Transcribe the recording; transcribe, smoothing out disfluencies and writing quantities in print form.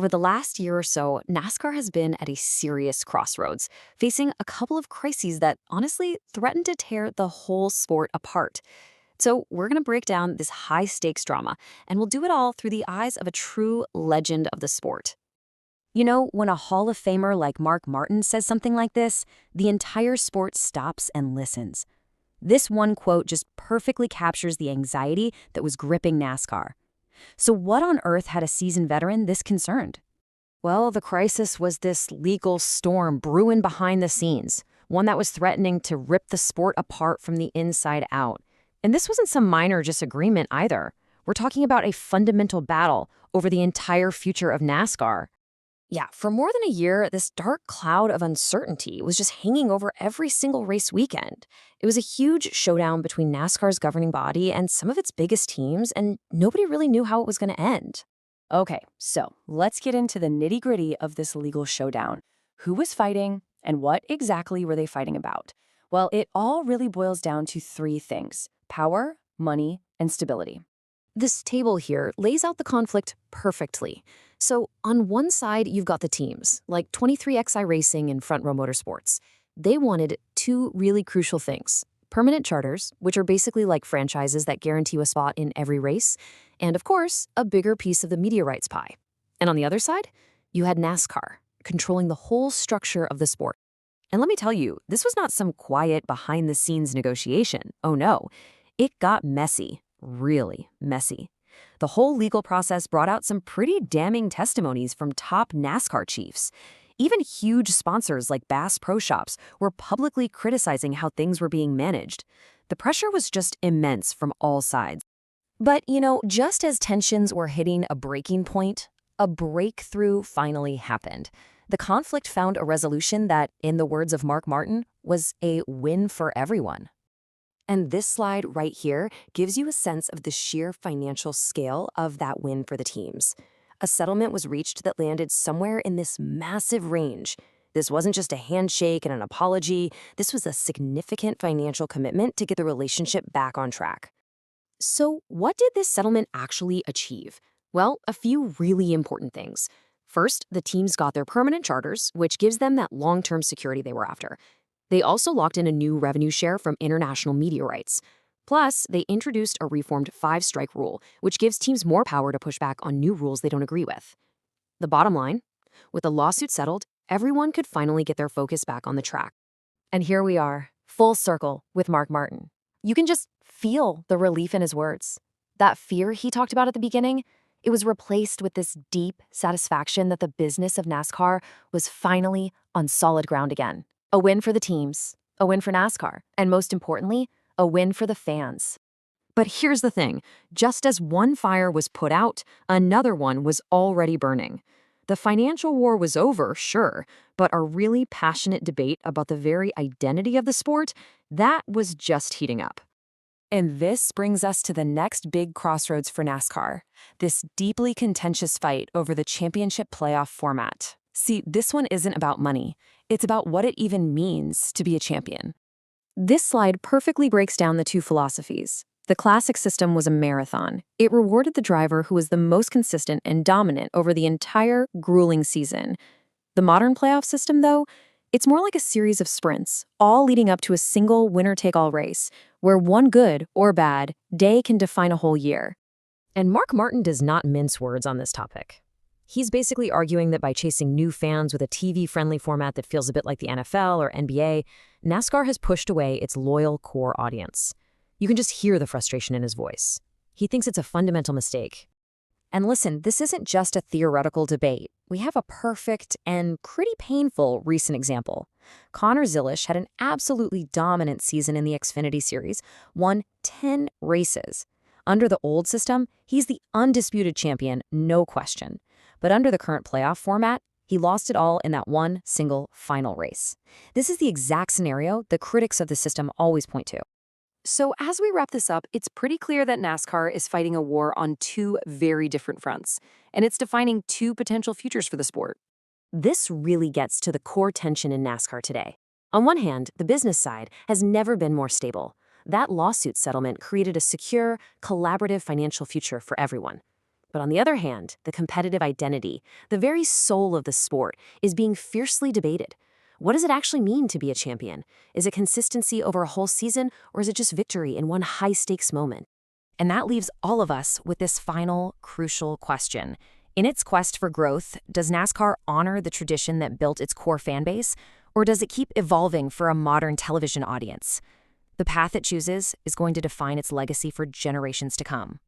Over the last year or so, NASCAR has been at a serious crossroads, facing a couple of crises that honestly threaten to tear the whole sport apart. So, we're going to break down this high stakes drama, and we'll do it all through the eyes of a true legend of the sport. You know, when a Hall of Famer like Mark Martin says something like this, the entire sport stops and listens. This one quote just perfectly captures the anxiety that was gripping NASCAR. So what on earth had a seasoned veteran this concerned? Well, the crisis was this legal storm brewing behind the scenes, one that was threatening to rip the sport apart from the inside out. And this wasn't some minor disagreement either. We're talking about a fundamental battle over the entire future of NASCAR. Yeah, for more than a year, this dark cloud of uncertainty was just hanging over every single race weekend. It was a huge showdown between NASCAR's governing body and some of its biggest teams, and nobody really knew how it was going to end. Okay, so let's get into the nitty-gritty of this legal showdown. Who was fighting, and what exactly were they fighting about? Well, it all really boils down to three things: power, money, and stability. This table here lays out the conflict perfectly. So, on one side, you've got the teams, like 23XI Racing and Front Row Motorsports. They wanted two really crucial things: permanent charters, which are basically like franchises that guarantee a spot in every race, and of course, a bigger piece of the media rights pie. And on the other side, you had NASCAR, controlling the whole structure of the sport. And let me tell you, this was not some quiet behind-the-scenes negotiation. Oh no, it got messy, really messy. The whole legal process brought out some pretty damning testimonies from top NASCAR chiefs. Even huge sponsors like Bass Pro Shops were publicly criticizing how things were being managed. The pressure was just immense from all sides. But, you know, just as tensions were hitting a breaking point, a breakthrough finally happened. The conflict found a resolution that, in the words of Mark Martin, was a win for everyone. And this slide right here gives you a sense of the sheer financial scale of that win for the teams. A settlement was reached that landed somewhere in this massive range. This wasn't just a handshake and an apology. This was a significant financial commitment to get the relationship back on track. So, what did this settlement actually achieve? Well, a few really important things. First, the teams got their permanent charters, which gives them that long-term security they were after. They also locked in a new revenue share from international media rights. Plus, they introduced a reformed five-strike rule, which gives teams more power to push back on new rules they don't agree with. The bottom line, with the lawsuit settled, everyone could finally get their focus back on the track. And here we are, full circle with Mark Martin. You can just feel the relief in his words. That fear he talked about at the beginning, it was replaced with this deep satisfaction that the business of NASCAR was finally on solid ground again. A win for the teams, a win for NASCAR, and most importantly, a win for the fans. But here's the thing, just as one fire was put out, another one was already burning. The financial war was over, sure, but a really passionate debate about the very identity of the sport, that was just heating up. And this brings us to the next big crossroads for NASCAR, this deeply contentious fight over the championship playoff format. See, this one isn't about money. It's about what it even means to be a champion. This slide perfectly breaks down the two philosophies. The classic system was a marathon. It rewarded the driver who was the most consistent and dominant over the entire grueling season. The modern playoff system, though, it's more like a series of sprints, all leading up to a single winner-take-all race, where one good or bad day can define a whole year. And Mark Martin does not mince words on this topic. He's basically arguing that by chasing new fans with a TV-friendly format that feels a bit like the NFL or NBA, NASCAR has pushed away its loyal core audience. You can just hear the frustration in his voice. He thinks it's a fundamental mistake. And listen, this isn't just a theoretical debate. We have a perfect and pretty painful recent example. Connor Zilisch had an absolutely dominant season in the Xfinity Series, won 10 races. Under the old system, he's the undisputed champion, no question. But under the current playoff format, he lost it all in that one single final race. This is the exact scenario the critics of the system always point to. So as we wrap this up, it's pretty clear that NASCAR is fighting a war on two very different fronts, and it's defining two potential futures for the sport. This really gets to the core tension in NASCAR today. On one hand, the business side has never been more stable. That lawsuit settlement created a secure, collaborative financial future for everyone. But on the other hand, the competitive identity, the very soul of the sport, is being fiercely debated. What does it actually mean to be a champion? Is it consistency over a whole season, or is it just victory in one high-stakes moment? And that leaves all of us with this final, crucial question. In its quest for growth, does NASCAR honor the tradition that built its core fan base, or does it keep evolving for a modern television audience? The path it chooses is going to define its legacy for generations to come.